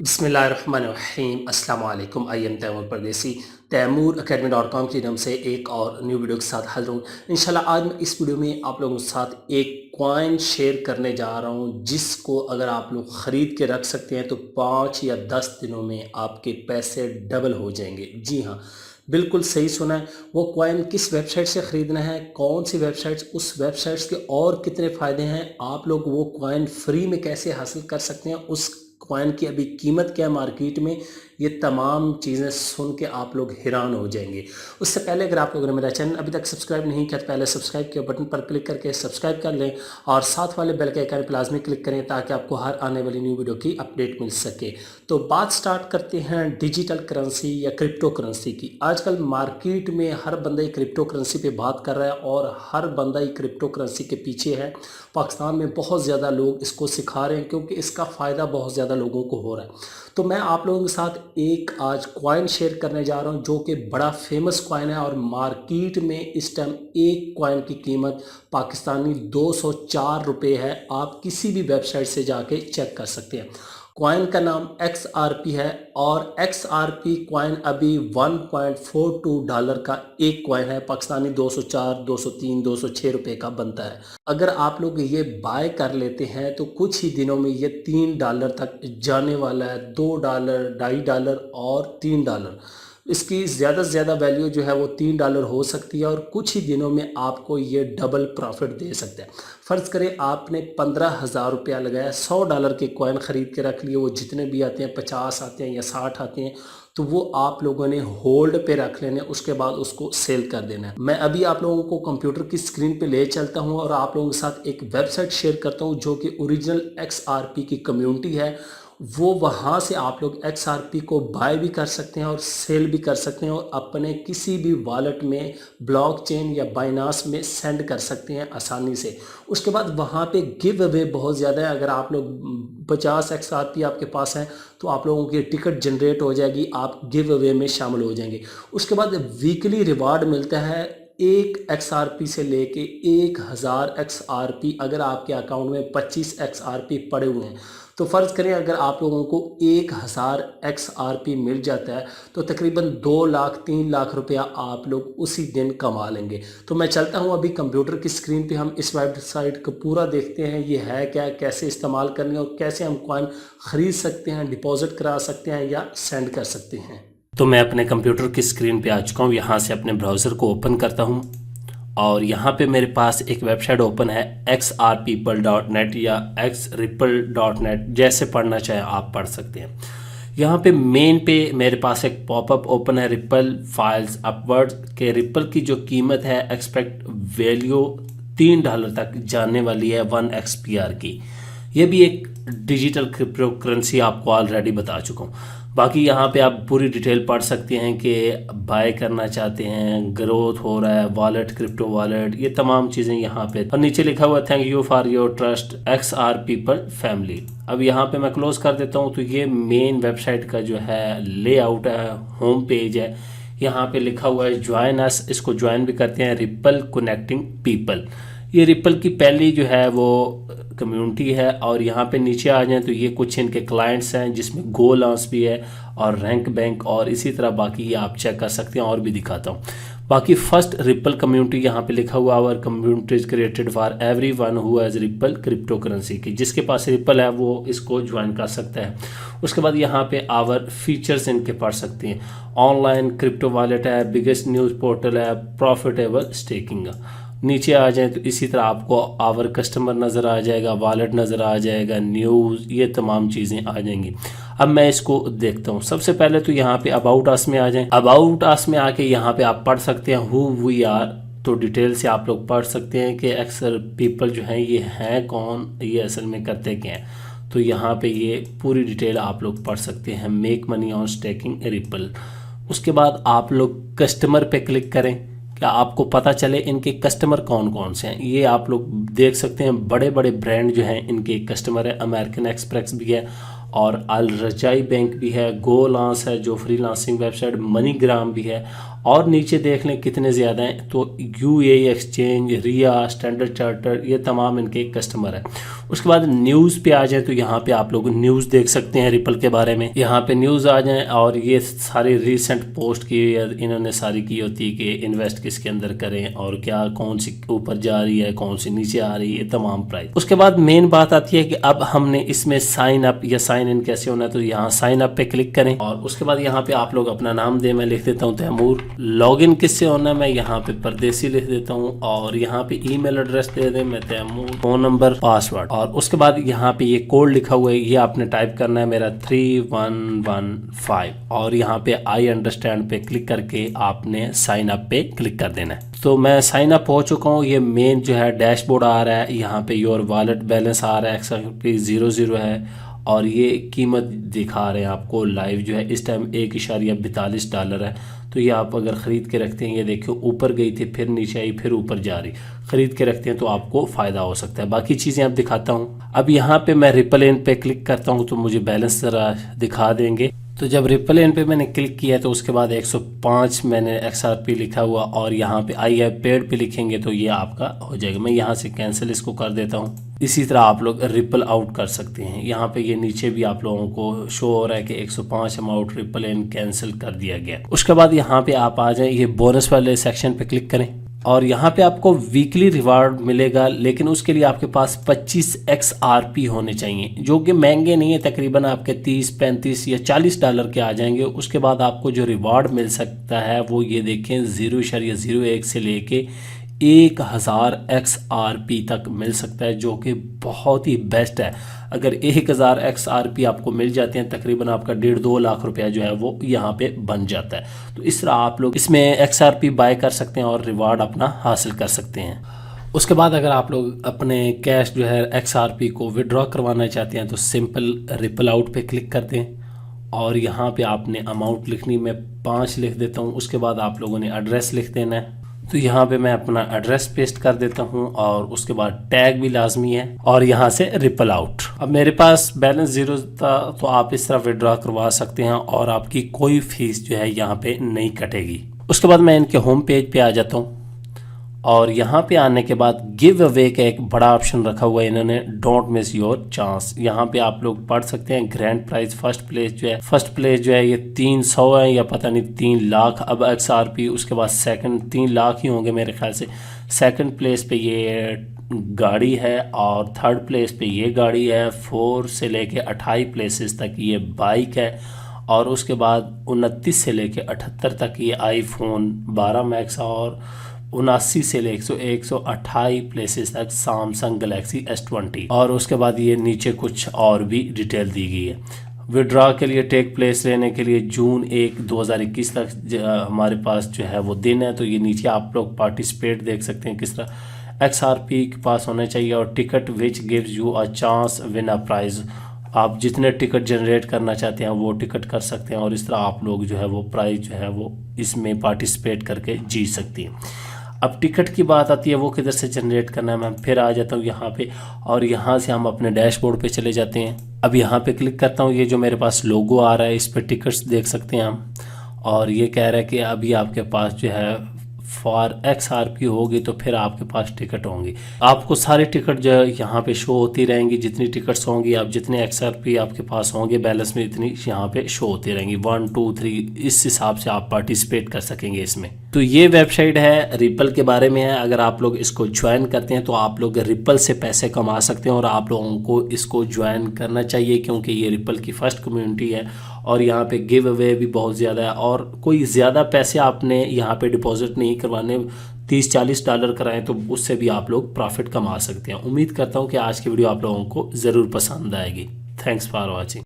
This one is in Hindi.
बिस्मिल्लाहिर्रहमानिर्रहीम अस्सलाम वालेकुम। आई एम तैमूर परदेसी तैमूर academy.com की नाम से एक और न्यू वीडियो के साथ हाजिर हूँ। इंशाल्लाह आज मैं इस वीडियो में आप लोगों के साथ एक कॉइन शेयर करने जा रहा हूँ, जिसको अगर आप लोग ख़रीद के रख सकते हैं तो 5 या 10 दिनों में आपके पैसे डबल हो जाएंगे। जी हाँ, बिल्कुल सही सुना है। वो कॉइन किस वेबसाइट से ख़रीदना है, कौन सी वेबसाइट्स, उस वेबसाइट्स के और कितने फ़ायदे हैं, आप लोग वो कॉइन फ्री में कैसे हासिल कर सकते हैं, उस कॉइन की अभी कीमत क्या है मार्केट में, ये तमाम चीज़ें सुन के आप लोग हैरान हो जाएंगे। उससे पहले अगर आप लोगों ने मेरा चैनल अभी तक सब्सक्राइब नहीं किया तो पहले सब्सक्राइब के बटन पर क्लिक करके सब्सक्राइब कर लें और साथ वाले बेल के आइकन पर लाजमी क्लिक करें ताकि आपको हर आने वाली न्यू वीडियो की अपडेट मिल सके। तो बात स्टार्ट करते हैं डिजिटल करेंसी या क्रिप्टो करेंसी की। आजकल मार्केट में हर बंदा क्रिप्टो करेंसी पे बात कर रहा है और हर बंदा ही क्रिप्टो करेंसी के पीछे है। पाकिस्तान में बहुत ज़्यादा लोग इसको सिखा रहे हैं क्योंकि इसका फ़ायदा बहुत ज़्यादा लोगों को हो रहा है। तो मैं आप लोगों के साथ एक आज कॉइन शेयर करने जा रहा हूं जो कि बड़ा फेमस कॉइन है और मार्केट में इस टाइम एक कॉइन की कीमत पाकिस्तानी 204 रुपये है। आप किसी भी वेबसाइट से जाके चेक कर सकते हैं। कॉइन का नाम XRP है और XRP कॉइन अभी $1.42 का एक कॉइन है। पाकिस्तानी 204, 203, 206 रुपये का बनता है। अगर आप लोग ये बाय कर लेते हैं तो कुछ ही दिनों में ये $3 तक जाने वाला है। $2, $2.5 और $3। इसकी ज़्यादा से ज़्यादा वैल्यू जो है वो $3 हो सकती है और कुछ ही दिनों में आपको ये डबल प्रॉफिट दे सकता है। फ़र्ज़ करें आपने 15,000 रुपया लगाया, $100 के कॉइन ख़रीद के रख लिए। वो जितने भी आते हैं, 50 आते हैं या 60 आते हैं, तो वो आप लोगों ने होल्ड पे रख लेने, उसके बाद उसको सेल कर देना है। मैं अभी आप लोगों को कंप्यूटर की स्क्रीन पे ले चलता हूं और आप लोगों के साथ एक वेबसाइट शेयर करता हूं जो कि ओरिजिनल XRP की कम्युनिटी है। वो वहाँ से आप लोग XRP को बाय भी कर सकते हैं और सेल भी कर सकते हैं और अपने किसी भी वॉलेट में, ब्लॉकचेन या बाइनास में सेंड कर सकते हैं आसानी से। उसके बाद वहाँ पे गिव अवे बहुत ज़्यादा है। अगर आप लोग 50 XRP आपके पास है तो आप लोगों की टिकट जनरेट हो जाएगी, आप गिव अवे में शामिल हो जाएंगे। उसके बाद वीकली रिवार्ड मिलता है। एक XRP से लेके 1000 XRP, अगर आपके अकाउंट में 25 XRP पड़े हुए हैं तो फ़र्ज़ करें अगर आप लोगों को 1000 XRP मिल जाता है तो तकरीबन 2 लाख 3 लाख रुपया आप लोग उसी दिन कमा लेंगे। तो मैं चलता हूं अभी कंप्यूटर की स्क्रीन पे, हम इस वेबसाइट को पूरा देखते हैं ये है क्या, कैसे इस्तेमाल करनी है और कैसे हम कॉइन ख़रीद सकते हैं, डिपॉजिट करा सकते हैं या सेंड कर सकते हैं। तो मैं अपने कंप्यूटर की स्क्रीन पे आ चुका हूँ। यहाँ से अपने ब्राउज़र को ओपन करता हूँ और यहाँ पे मेरे पास एक वेबसाइट ओपन है xrpeople.net या xripple.net, जैसे पढ़ना चाहे आप पढ़ सकते हैं। यहाँ पे मेन पे मेरे पास एक पॉपअप ओपन है, रिपल फाइल्स अपवर्ड के। रिपल की जो कीमत है एक्सपेक्ट वैल्यू $3 तक जाने वाली है 1 XPR की। ये भी एक डिजिटल क्रिप्टो करेंसी आपको ऑलरेडी बता चुका हूँ। बाकी यहाँ पे आप पूरी डिटेल पढ़ सकते हैं कि बाय करना चाहते हैं, ग्रोथ हो रहा है, वॉलेट, क्रिप्टो वॉलेट, ये तमाम चीज़ें यहाँ पे। और नीचे लिखा हुआ thank you for your trust XRPeople family. अब यहाँ पे मैं क्लोज कर देता हूँ। तो ये मेन वेबसाइट का जो है लेआउट है, होम पेज है। यहाँ पे लिखा हुआ है ज्वाइन अस, इसको ज्वाइन भी करते हैं, रिपल कनेक्टिंग पीपल। ये रिपल की पहली जो है वो कम्युनिटी है। और यहाँ पे नीचे आ जाएं तो ये कुछ इनके क्लाइंट्स हैं जिसमें गोलांस भी है और रैंक बैंक और इसी तरह बाकी ये आप चेक कर सकते हैं। और भी दिखाता हूँ। बाकी फर्स्ट रिपल कम्युनिटी यहाँ पे लिखा हुआ और community is created for everyone who has ripple crypto currency की। जिसके पास रिपल है वो इसको ज्वाइन कर सकता है। उसके बाद यहाँ पे आवर फीचर्स इनके पढ़ सकते हैं। ऑनलाइन क्रिप्टो वॉलेट है, बिगेस्ट न्यूज़ पोर्टल है, प्रॉफिटेबल स्टेकिंग। नीचे आ जाए तो इसी तरह आपको आवर कस्टमर नज़र आ जाएगा, वॉलेट नज़र आ जाएगा, न्यूज़, ये तमाम चीज़ें आ जाएंगी। अब मैं इसको देखता हूँ। सबसे पहले तो यहाँ पे अबाउट अस में आ जाएं। अबाउट अस में आके यहाँ पे आप पढ़ सकते हैं हु वी आर। तो डिटेल से आप लोग पढ़ सकते हैं कि अक्सर पीपल जो हैं ये हैं कौन, ये असल में करते क्या हैं। तो यहाँ पे ये पूरी डिटेल आप लोग पढ़ सकते हैं। Make money on staking ripple. उसके बाद आप लोग कस्टमर पे क्लिक करें, क्या आपको पता चले इनके कस्टमर कौन कौन से हैं। ये आप लोग देख सकते हैं, बड़े बड़े ब्रांड जो हैं इनके कस्टमर है। अमेरिकन एक्सप्रेस भी है और अल रजाई बैंक भी है, गोलांस है जो फ्रीलांसिंग वेबसाइट, मनीग्राम भी है और नीचे देख लें कितने ज़्यादा हैं, तो यूएई एक्सचेंज, रिया, स्टैंडर्ड चार्टर, ये तमाम इनके कस्टमर हैं। उसके बाद न्यूज़ पे आ जाए तो यहाँ पे आप लोग न्यूज़ देख सकते हैं रिपल के बारे में। यहाँ पे न्यूज़ आ जाए और ये सारी रीसेंट पोस्ट की इन्होंने सारी की होती है कि इन्वेस्ट किसके अंदर करें और क्या कौन सी ऊपर जा रही है, कौन सी नीचे आ रही है, तमाम प्राइस। उसके बाद मेन बात आती है कि अब हमने इसमें साइन अप या साइन इन कैसे होना है, तो यहाँ साइन अप पे क्लिक करें और उसके बाद यहाँ पे आप लोग अपना नाम दें। मैं लिख देता हूँ तैमूर। लॉगिन किससे होना है, मैं यहाँ पे परदेसी लिख देता हूँ और यहाँ पे ईमेल एड्रेस दे दें मैं तैमूर, फोन नंबर, पासवर्ड। और उसके बाद यहाँ पे ये कोड लिखा हुआ है, ये आपने टाइप करना है मेरा 3115 और यहाँ पे आई अंडरस्टैंड पे क्लिक करके आपने साइन अप पे क्लिक कर देना है। तो मैं साइन अप हो चुका हूँ। ये मेन जो है डैशबोर्ड आ रहा है, यहाँ पे योर वॉलेट बैलेंस आ रहा है, XRP 00 है और ये कीमत दिखा रहे हैं आपको लाइव जो है इस टाइम $1.42 है। तो ये आप अगर ख़रीद के रखते हैं, ये देखियो ऊपर गई थी फिर नीचे आई फिर ऊपर जा रही, ख़रीद के रखते हैं तो आपको फ़ायदा हो सकता है। बाकी चीज़ें आप दिखाता हूँ। अब यहाँ पे मैं रिपल इन पे क्लिक करता हूँ तो मुझे बैलेंस ज़रा दिखा देंगे। तो जब रिपल इन पे मैंने क्लिक किया तो उसके बाद 105 मैंने XRP लिखा हुआ और यहाँ पे आई हैव पेड पे लिखेंगे तो ये आपका हो जाएगा। मैं यहाँ से कैंसिल इसको कर देता हूँ। इसी तरह आप लोग रिपल आउट कर सकते हैं। यहाँ पे ये नीचे भी आप लोगों को शो हो रहा है कि 105 अमाउंट रिपल इन कैंसिल कर दिया गया। उसके बाद यहाँ पे आप आ जाएं, ये बोनस वाले सेक्शन पे क्लिक करें और यहाँ पे आपको वीकली रिवार्ड मिलेगा, लेकिन उसके लिए आपके पास 25 XRP होने चाहिए जो कि महंगे नहीं है, तकरीबन आपके 30, 35 या $40 के आ जाएंगे। उसके बाद आपको जो रिवार्ड मिल सकता है वो ये देखें 0.01 से लेके 1000 XRP तक मिल सकता है, जो कि बहुत ही बेस्ट है। अगर 1000 XRP आपको मिल जाते हैं तकरीबन आपका 1.5-2 लाख रुपया जो है वो यहाँ पे बन जाता है। तो इस तरह आप लोग इसमें XRP बाय कर सकते हैं और रिवार्ड अपना हासिल कर सकते हैं। उसके बाद अगर आप लोग अपने कैश जो है XRP को विड्रॉ करवाना चाहते हैं तो सिंपल रिपल आउट पे क्लिक कर दें और यहाँ पे आपने अमाउंट लिखनी, मैं 5 लिख देता हूँ। उसके बाद आप लोगों ने एड्रेस लिख देना है, तो यहाँ पे मैं अपना एड्रेस पेस्ट कर देता हूँ और उसके बाद टैग भी लाजमी है और यहाँ से रिपल आउट। अब मेरे पास बैलेंस 0 था तो आप इस तरह विड्रॉ करवा सकते हैं और आपकी कोई फीस जो है यहाँ पे नहीं कटेगी। उसके बाद मैं इनके होम पेज पे आ जाता हूँ और यहाँ पे आने के बाद गिव अवे का एक बड़ा ऑप्शन रखा हुआ है इन्होंने, डोंट मिस योर चांस। यहाँ पे आप लोग पढ़ सकते हैं ग्रैंड प्राइज फर्स्ट प्लेस जो है ये 300 है या पता नहीं 3 लाख अब XRP। उसके बाद सेकंड 3 लाख ही होंगे मेरे ख्याल से। सेकंड प्लेस पे ये गाड़ी है और थर्ड प्लेस पे ये गाड़ी है। 4 से लेके 28 प्लेसेस तक ये बाइक है और उसके बाद 29 से लेके 78 तक ये iPhone 12 मैक्स और 79 से लेके 128 प्लेसेस तक सैमसंग गैलेक्सी S20। और उसके बाद ये नीचे कुछ और भी डिटेल दी गई है। विड्रॉ के लिए टेक प्लेस लेने के लिए जून 1, 2021 तक हमारे पास जो है वो दिन है। तो ये नीचे आप लोग पार्टिसिपेट देख सकते हैं किस तरह XRP के पास होना चाहिए और ticket which gives you a chance win a prize. आप जितने टिकट जनरेट करना चाहते हैं वो टिकट कर सकते हैं और इस तरह आप लोग जो है वो प्राइज जो है वो इसमें पार्टिसिपेट करके जीत सकती हैं। अब टिकट की बात आती है वो किधर से जनरेट करना है। मैं फिर आ जाता हूँ यहाँ पे और यहाँ से हम अपने डैशबोर्ड पे चले जाते हैं। अब यहाँ पे क्लिक करता हूँ, ये जो मेरे पास लोगो आ रहा है इस पे टिकट्स देख सकते हैं हम और ये कह रहा है कि अभी आपके पास जो है फॉर XRP होगी तो फिर आपके पास टिकट होंगी। आपको सारे टिकट जो है यहाँ पे शो होती रहेंगी, जितनी टिकट्स होंगी आप जितने XRP आपके पास होंगे बैलेंस में इतनी यहाँ पे शो होती रहेंगी 1, 2, 3 इस हिसाब से आप पार्टिसिपेट कर सकेंगे इसमें। तो ये वेबसाइट है रिपल के बारे में है। अगर आप लोग इसको ज्वाइन करते हैं तो आप लोग रिपल से पैसे कमा सकते हैं और आप लोगों को इसको ज्वाइन करना चाहिए क्योंकि ये रिपल की फर्स्ट कम्युनिटी है और यहाँ पे गिव अवे भी बहुत ज़्यादा है और कोई ज़्यादा पैसे आपने यहाँ पे डिपॉजिट नहीं करवाने, $30-40 कराएं तो उससे भी आप लोग प्रॉफिट कमा सकते हैं। उम्मीद करता हूँ कि आज की वीडियो आप लोगों को ज़रूर पसंद आएगी। Thanks for watching.